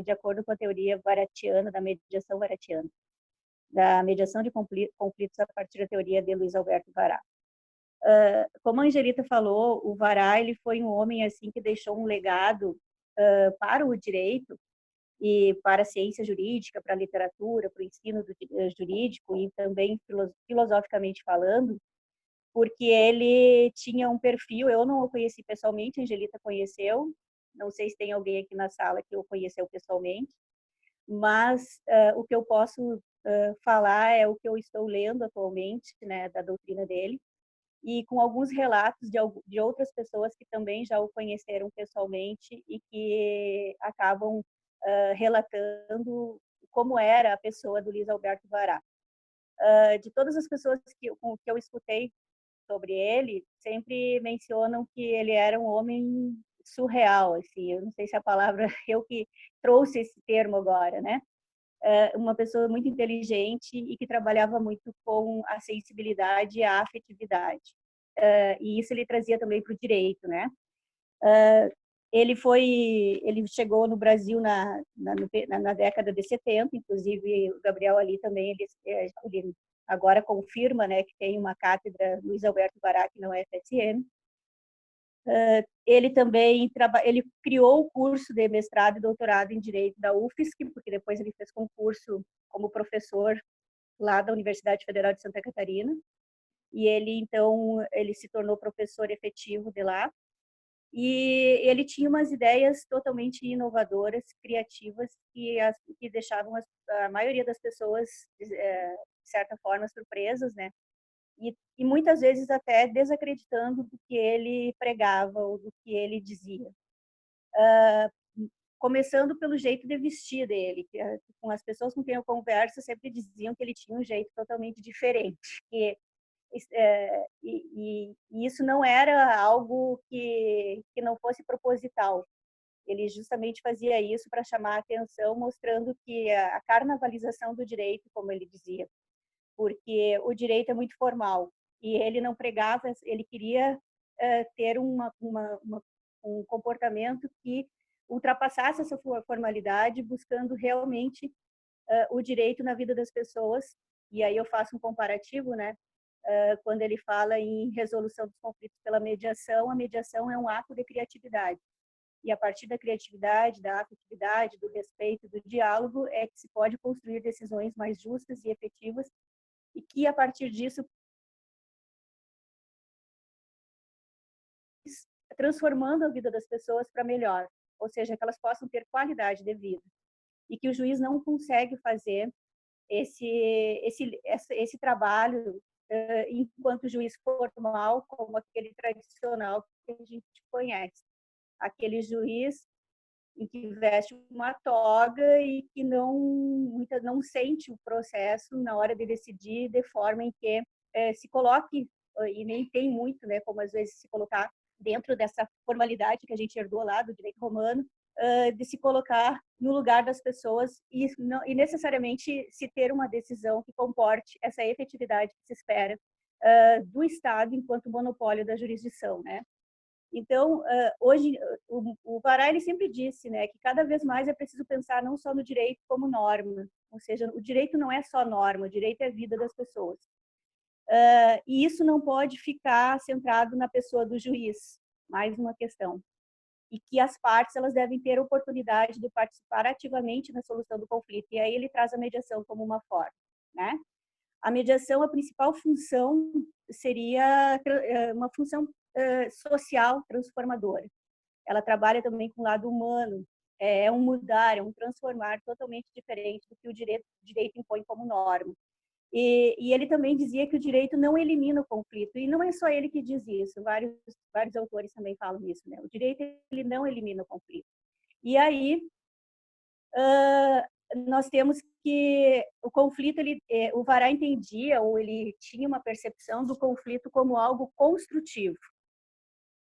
de acordo com a teoria varatiana, da mediação varatiana, da mediação de conflitos a partir da teoria de Luiz Alberto Vará. Como a Angelita falou, o Vará ele foi um homem assim que deixou um legado para o direito e para a ciência jurídica, para a literatura, para o ensino jurídico e também filosoficamente falando, porque ele tinha um perfil, eu não o conheci pessoalmente, a Angelita conheceu, não sei se tem alguém aqui na sala que o conheceu pessoalmente, mas o que eu posso falar é o que eu estou lendo atualmente, né, da doutrina dele, e com alguns relatos de outras pessoas que também já o conheceram pessoalmente e que acabam relatando como era a pessoa do Luiz Alberto Vará. De todas as pessoas que eu escutei sobre ele, sempre mencionam que ele era um homem surreal, assim, eu não sei se a palavra, eu que trouxe esse termo agora, né? Uma pessoa muito inteligente e que trabalhava muito com a sensibilidade e a afetividade. E isso ele trazia também para o direito, né? Ele chegou no Brasil na década de 70, inclusive o Gabriel ali também, ele agora confirma, né, que tem uma cátedra Luiz Alberto Vará na UFSM. Ele também ele criou o curso de mestrado e doutorado em Direito da UFSC, porque depois ele fez concurso como professor lá da Universidade Federal de Santa Catarina, e ele se tornou professor efetivo de lá. E ele tinha umas ideias totalmente inovadoras, criativas, que deixavam a maioria das pessoas, de certa forma, surpresas, né? E muitas vezes até desacreditando do que ele pregava ou do que ele dizia. Começando pelo jeito de vestir dele, que com as pessoas com quem eu converso sempre diziam que ele tinha um jeito totalmente diferente, que e isso não era algo que não fosse proposital. Ele justamente fazia isso para chamar a atenção, mostrando que a carnavalização do direito, como ele dizia, porque o direito é muito formal e ele não pregava, ele queria ter um comportamento que ultrapassasse essa formalidade, buscando realmente o direito na vida das pessoas. E aí eu faço um comparativo, né? Quando ele fala em resolução dos conflitos pela mediação, a mediação é um ato de criatividade. E a partir da criatividade, da afetividade, do respeito, do diálogo, é que se pode construir decisões mais justas e efetivas e que, a partir disso, transformando a vida das pessoas para melhor, ou seja, que elas possam ter qualidade de vida. E que o juiz não consegue fazer esse trabalho enquanto juiz formal, como aquele tradicional que a gente conhece. Aquele juiz em que veste uma toga e que não sente o processo na hora de decidir, de forma em que se coloque, e nem tem muito, né, como às vezes se colocar dentro dessa formalidade que a gente herdou lá do direito romano, de se colocar no lugar das pessoas e necessariamente se ter uma decisão que comporte essa efetividade que se espera do Estado enquanto monopólio da jurisdição, né? Então, hoje, o Vará ele sempre disse, né, que cada vez mais é preciso pensar não só no direito como norma, ou seja, o direito não é só norma, o direito é a vida das pessoas. E isso não pode ficar centrado na pessoa do juiz, mais uma questão. E que as partes elas devem ter oportunidade de participar ativamente na solução do conflito. E aí ele traz a mediação como uma forma, né? A mediação, a principal função seria uma função social transformadora. Ela trabalha também com o lado humano, é um mudar, é um transformar totalmente diferente do que o direito impõe como norma. E ele também dizia que o direito não elimina o conflito, e não é só ele que diz isso, vários autores também falam isso, né? O direito ele não elimina o conflito. E aí, nós temos que o conflito, o Vará entendia, ou ele tinha uma percepção do conflito como algo construtivo,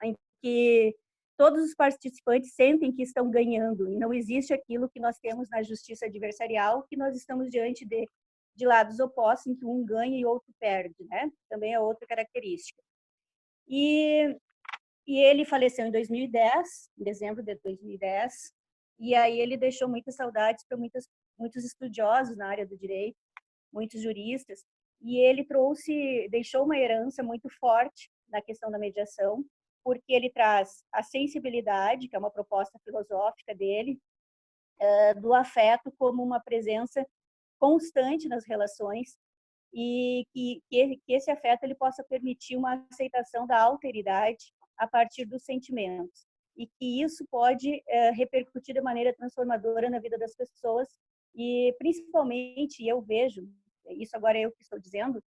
em que todos os participantes sentem que estão ganhando, e não existe aquilo que nós temos na justiça adversarial, que nós estamos diante de lados opostos, em que um ganha e outro perde, né? Também é outra característica. E ele faleceu em 2010, em dezembro de 2010, E aí ele deixou muitas saudades para muitos estudiosos na área do direito, muitos juristas, e ele deixou uma herança muito forte na questão da mediação, porque ele traz a sensibilidade, que é uma proposta filosófica dele, do afeto como uma presença constante nas relações, e que esse afeto ele possa permitir uma aceitação da alteridade a partir dos sentimentos, e que isso pode repercutir de maneira transformadora na vida das pessoas, e principalmente eu vejo, isso agora é eu que estou dizendo,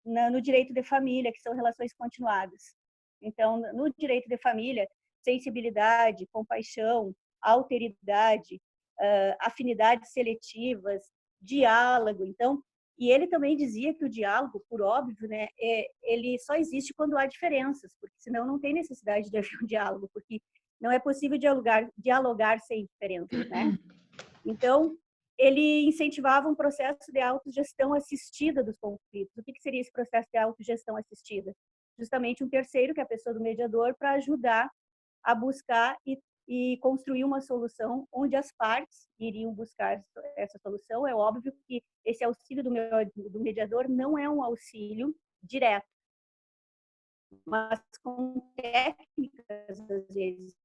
no direito de família, que são relações continuadas. Então, no direito de família, sensibilidade, compaixão, alteridade, afinidades seletivas, diálogo. Então, e ele também dizia que o diálogo, por óbvio, né, ele só existe quando há diferenças, porque senão não tem necessidade de haver um diálogo, porque não é possível dialogar sem diferenças, né? Então, ele incentivava um processo de autogestão assistida dos conflitos. O que seria esse processo de autogestão assistida? Justamente um terceiro, que é a pessoa do mediador, para ajudar a buscar e construir uma solução onde as partes iriam buscar essa solução. É óbvio que esse auxílio do mediador não é um auxílio direto, mas com técnicas, às vezes.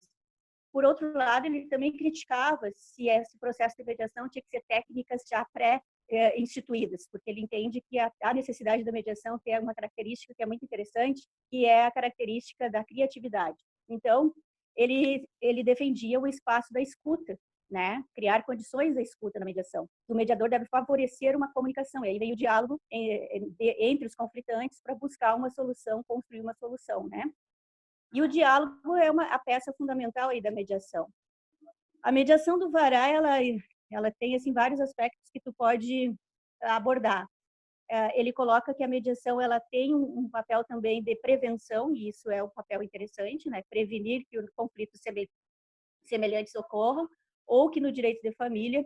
Por outro lado, ele também criticava se esse processo de mediação tinha que ser técnicas já pré-instituídas, porque ele entende que a necessidade da mediação tem uma característica que é muito interessante, que é a característica da criatividade. Então, ele defendia o espaço da escuta, né? Criar condições da escuta na mediação. O mediador deve favorecer uma comunicação, e aí vem o diálogo entre os conflitantes para buscar uma solução, construir uma solução, né? E o diálogo é a peça fundamental aí da mediação. A mediação do Vará, ela tem assim vários aspectos que tu pode abordar. Ele coloca que a mediação ela tem um papel também de prevenção, e isso é um papel interessante, né? Prevenir que os conflitos semelhantes ocorram, ou que no direito de família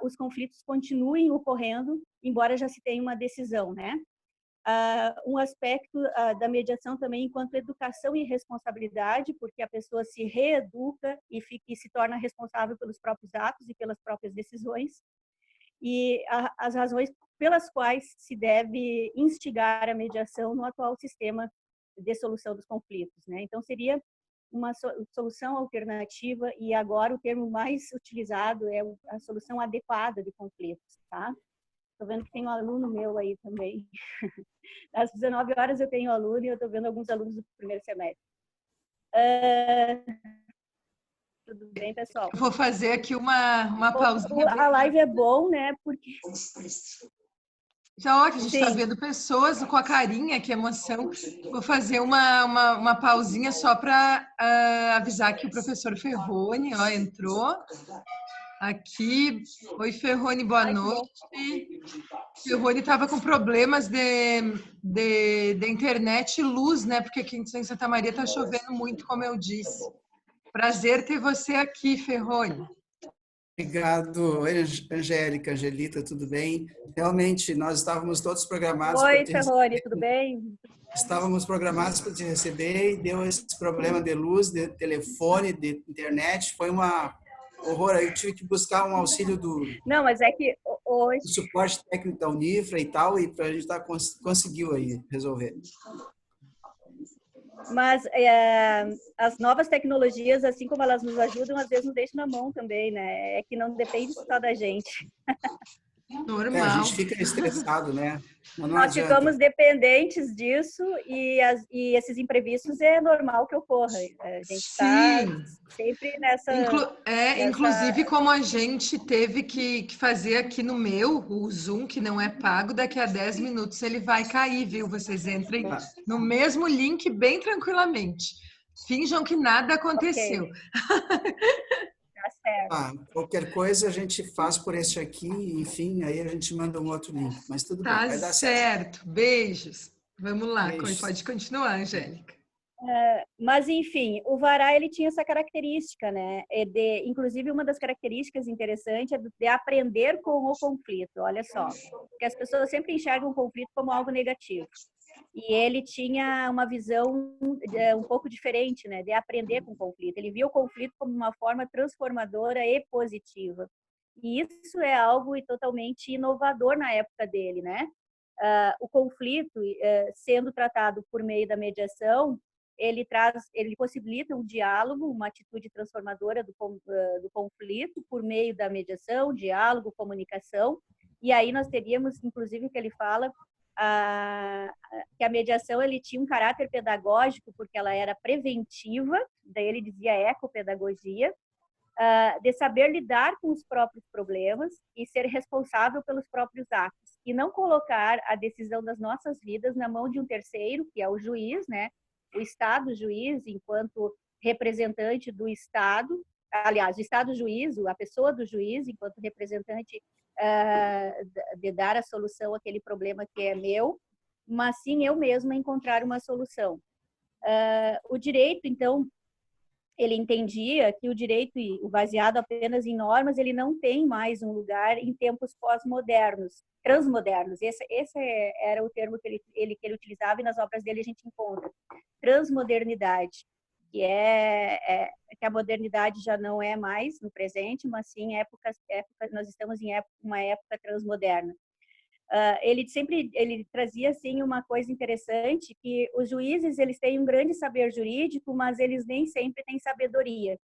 os conflitos continuem ocorrendo, embora já se tenha uma decisão, né? Um aspecto da mediação também enquanto educação e responsabilidade, porque a pessoa se reeduca e se torna responsável pelos próprios atos e pelas próprias decisões, e as razões pelas quais se deve instigar a mediação no atual sistema de solução dos conflitos, né? Então, seria uma solução alternativa, e agora o termo mais utilizado é a solução adequada de conflitos, tá? Estou vendo que tem um aluno meu aí também. Às 19 horas eu tenho aluno e eu estou vendo alguns alunos do primeiro semestre. Tudo bem, pessoal? Vou fazer aqui uma pausinha. A live é bom, né? Porque... Já, ó, que a gente está vendo pessoas com a carinha, que emoção. Vou fazer uma pausinha só para avisar que o professor Ferroni entrou aqui. Oi, Ferroni, boa noite. Ferroni estava com problemas de internet e luz, né? Porque aqui em Santa Maria está chovendo muito, como eu disse. Prazer ter você aqui, Ferroni. Obrigado, Angélica, Angelita, tudo bem? Realmente, nós estávamos todos programados Oi, Ferroni, tudo bem? Estávamos programados para te receber e deu esse problema de luz, de telefone, de internet. Foi uma horror. Eu tive que buscar um auxílio do Não, mas é que hoje... do suporte técnico da Unifra e tal, e a gente conseguiu aí resolver. Mas as novas tecnologias, assim como elas nos ajudam, às vezes nos deixam na mão também, né? É que não depende só da gente. Normal. A gente fica estressado, né? Mas não Nós adianta. ficamos dependentes disso, e esses imprevistos é normal que ocorra. A gente está sempre nessa... Inclusive, como a gente teve que fazer aqui no o Zoom, que não é pago, daqui a 10 minutos ele vai cair, viu? Vocês entrem no mesmo link bem tranquilamente. Finjam que nada aconteceu. Okay. Tá certo. Qualquer coisa a gente faz por este aqui, enfim, aí a gente manda um outro link. Mas tudo bem, vai dar certo. Beijos. Vamos lá, Beijos. Pode continuar, Angélica. Mas, enfim, o Vará, ele tinha essa característica, né? Inclusive, uma das características interessantes é de aprender com o conflito. Olha só, porque as pessoas sempre enxergam o conflito como algo negativo. E ele tinha uma visão um pouco diferente, né, de aprender com o conflito. Ele via o conflito como uma forma transformadora e positiva. E isso é algo totalmente inovador na época dele, né? O conflito, sendo tratado por meio da mediação, ele possibilita um diálogo, uma atitude transformadora do conflito por meio da mediação, diálogo, comunicação. E aí nós teríamos, inclusive, que ele fala que a mediação ele tinha um caráter pedagógico porque ela era preventiva, daí ele dizia ecopedagogia, de saber lidar com os próprios problemas e ser responsável pelos próprios atos e não colocar a decisão das nossas vidas na mão de um terceiro, que é o juiz, né? O Estado juiz, enquanto representante do Estado, aliás, o Estado juiz, a pessoa do juiz, enquanto representante de dar a solução àquele problema que é meu, mas sim eu mesma encontrar uma solução. O direito, então, ele entendia que o direito, baseado apenas em normas, ele não tem mais um lugar em tempos pós-modernos, transmodernos. Esse era o termo que ele utilizava, e nas obras dele a gente encontra. Transmodernidade, que que a modernidade já não é mais no presente, mas sim nós estamos em uma época transmoderna. Ele trazia assim uma coisa interessante, que os juízes eles têm um grande saber jurídico, mas eles nem sempre têm sabedoria,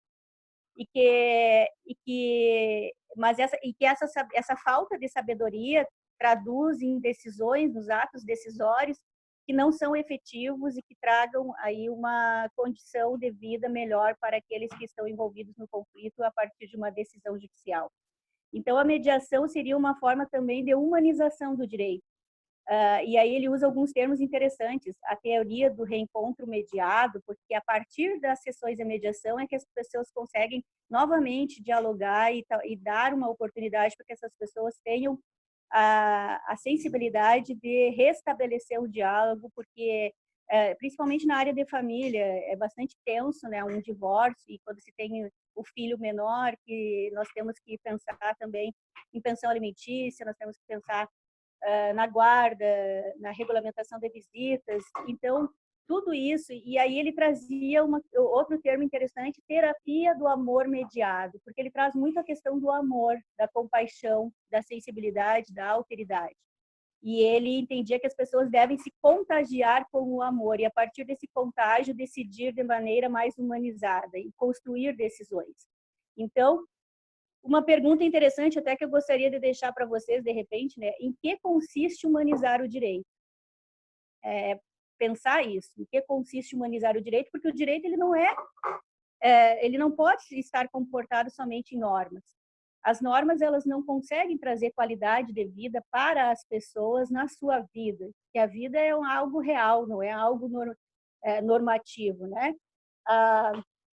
mas essa falta de sabedoria traduz em decisões, nos atos decisórios que não são efetivos e que tragam aí uma condição de vida melhor para aqueles que estão envolvidos no conflito a partir de uma decisão judicial. Então, a mediação seria uma forma também de humanização do direito. E aí ele usa alguns termos interessantes, a teoria do reencontro mediado, porque a partir das sessões de mediação é que as pessoas conseguem novamente dialogar e dar uma oportunidade para que essas pessoas tenham a sensibilidade de restabelecer o diálogo, porque principalmente na área de família é bastante tenso, né, um divórcio, e quando se tem o filho menor, que nós temos que pensar também em pensão alimentícia, nós temos que pensar na guarda, na regulamentação de visitas. Então, tudo isso. E aí ele trazia outro termo interessante, terapia do amor mediado, porque ele traz muito a questão do amor, da compaixão, da sensibilidade, da alteridade. E ele entendia que as pessoas devem se contagiar com o amor e, a partir desse contágio, decidir de maneira mais humanizada e construir decisões. Então, uma pergunta interessante até que eu gostaria de deixar para vocês, de repente, né? Em que consiste humanizar o direito? Pensar isso, em que consiste humanizar o direito, porque o direito ele não pode estar comportado somente em normas. As normas elas não conseguem trazer qualidade de vida para as pessoas na sua vida, que a vida é algo real, não é algo normativo, né?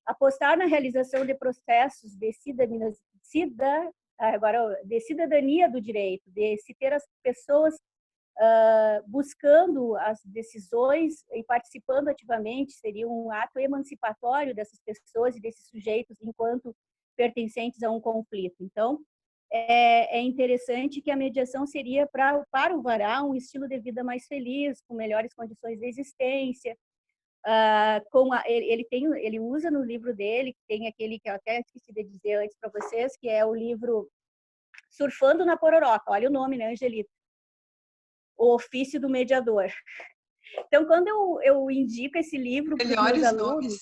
Apostar na realização de processos de cidadania do direito, de se ter as pessoas buscando as decisões e participando ativamente, seria um ato emancipatório dessas pessoas e desses sujeitos enquanto pertencentes a um conflito. Então, é interessante que a mediação seria para o Vará um estilo de vida mais feliz, com melhores condições de existência. Ele usa no livro dele, que tem aquele que eu até esqueci de dizer antes para vocês, que é o livro Surfando na Pororoca. Olha o nome, né, Angelita? O ofício do mediador. Então, quando eu indico esse livro para os meus alunos...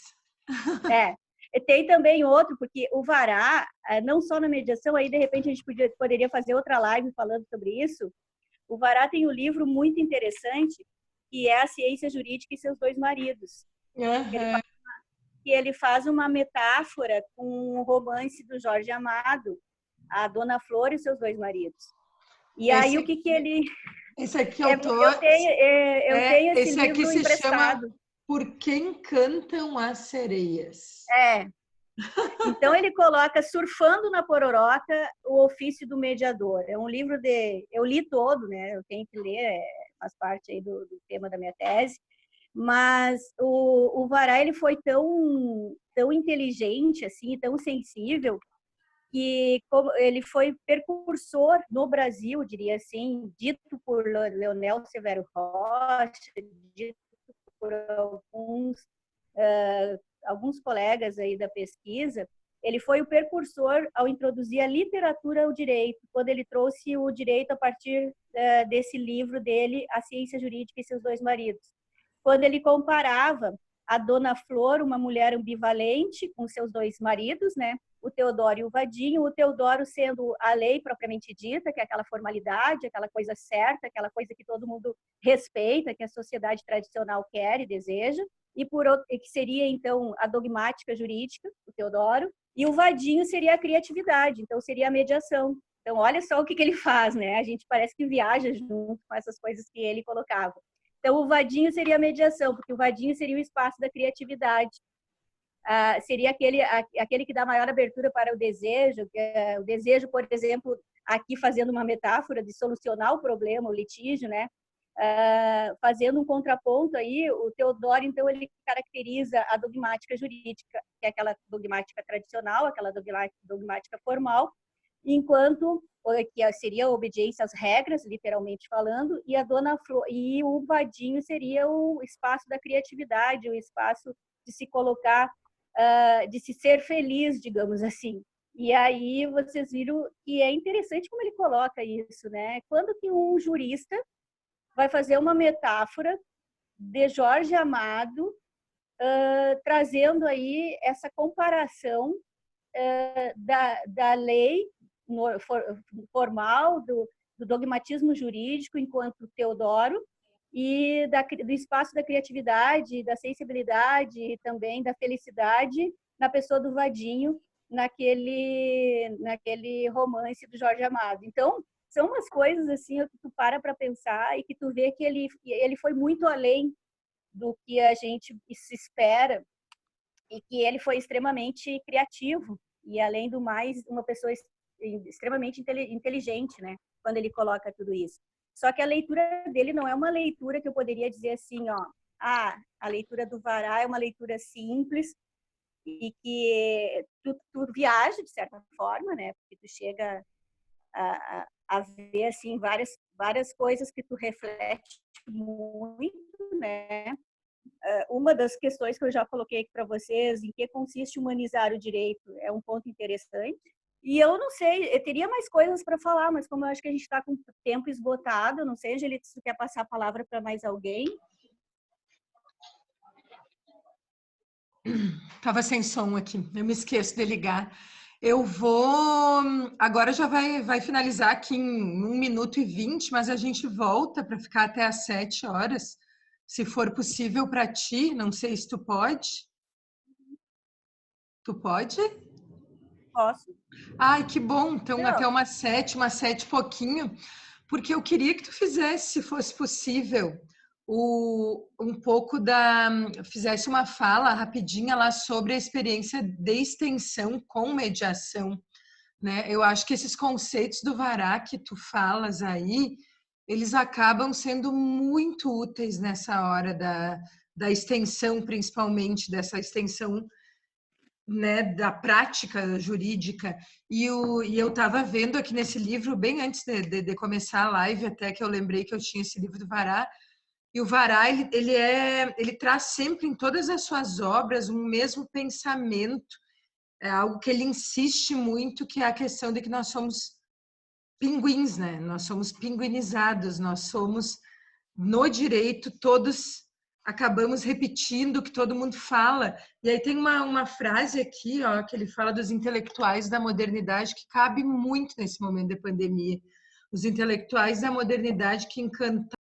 Tem também outro, porque o Vará, não só na mediação, aí de repente a gente poderia fazer outra live falando sobre isso. O Vará tem um livro muito interessante, que é A Ciência Jurídica e Seus Dois Maridos. Uhum. Ele faz uma metáfora com o romance do Jorge Amado, a Dona Flor e seus dois maridos. E aí o que ele... Esse aqui, autor... Eu tenho esse livro aqui se emprestado. chama Por Quem Cantam as Sereias. Então ele coloca Surfando na Pororoca, o ofício do mediador. É um livro eu li todo, né? Eu tenho que ler, faz parte aí do tema da minha tese. Mas o Vará ele foi tão inteligente assim, tão sensível, que ele foi precursor no Brasil, diria assim, dito por Leonel Severo Rocha, dito por alguns colegas aí da pesquisa. Ele foi o precursor ao introduzir a literatura ao direito, quando ele trouxe o direito a partir desse livro dele, A Ciência Jurídica e Seus Dois Maridos. Quando ele comparava a Dona Flor, uma mulher ambivalente, com seus dois maridos, né? O Teodoro e o Vadinho, o Teodoro sendo a lei propriamente dita, que é aquela formalidade, aquela coisa certa, aquela coisa que todo mundo respeita, que a sociedade tradicional quer e deseja, e por outro, que seria, então, a dogmática jurídica, o Teodoro, e o Vadinho seria a criatividade, então seria a mediação. Então, olha só o que ele faz, né? A gente parece que viaja junto com essas coisas que ele colocava. Então, o Vadinho seria a mediação, porque o Vadinho seria o espaço da criatividade. Seria aquele que dá maior abertura para o desejo, por exemplo, aqui fazendo uma metáfora de solucionar o problema, o litígio, né? Fazendo um contraponto aí, o Teodoro, então, ele caracteriza a dogmática jurídica, que é aquela dogmática tradicional, aquela dogmática formal, enquanto que seria a obediência às regras, literalmente falando, e a Dona Flor, e o Vadinho seria o espaço da criatividade, o espaço de se colocar, de se ser feliz, digamos assim. E aí vocês viram que é interessante como ele coloca isso, né? Quando que um jurista vai fazer uma metáfora de Jorge Amado, trazendo aí essa comparação da lei formal, do dogmatismo jurídico enquanto Teodoro, e do espaço da criatividade, da sensibilidade e também da felicidade na pessoa do Vadinho, naquele romance do Jorge Amado. Então, são umas coisas assim que tu para pensar e que tu vê que ele foi muito além do que a gente se espera e que ele foi extremamente criativo e, além do mais, uma pessoa extremamente inteligente, né? Quando ele coloca tudo isso. Só que a leitura dele não é uma leitura que eu poderia dizer assim, ó, a leitura do Vará é uma leitura simples e que tu viaja de certa forma, né? Porque tu chega a ver assim várias coisas que tu reflete muito, né? Uma das questões que eu já coloquei aqui para vocês, em que consiste humanizar o direito, é um ponto interessante. E eu não sei, eu teria mais coisas para falar, mas como eu acho que a gente está com o tempo esgotado, não sei, Angelita, se tu quer passar a palavra para mais alguém. Estava sem som aqui, eu me esqueço de ligar. Eu vou... Agora já vai finalizar aqui em 1 minuto e 20, mas a gente volta para ficar até às 7 horas, se for possível para ti. Não sei se tu pode. Tu pode? Posso. Ai, que bom. Então, Não. até umas 7 e pouquinho, porque eu queria que tu fizesse, se fosse possível, fizesse uma fala rapidinha lá sobre a experiência de extensão com mediação, né? Eu acho que esses conceitos do Vará que tu falas aí, eles acabam sendo muito úteis nessa hora da extensão, principalmente dessa extensão, né, da prática jurídica. E eu estava vendo aqui nesse livro, bem antes de começar a live, até que eu lembrei que eu tinha esse livro do Vará. E o Vará, ele traz sempre em todas as suas obras um mesmo pensamento, é algo que ele insiste muito, que é a questão de que nós somos pinguins, né? Nós somos pinguinizados, nós somos, no direito, todos acabamos repetindo o que todo mundo fala. E aí tem uma frase aqui, ó, que ele fala dos intelectuais da modernidade, que cabe muito nesse momento de pandemia. Os intelectuais da modernidade que encantaram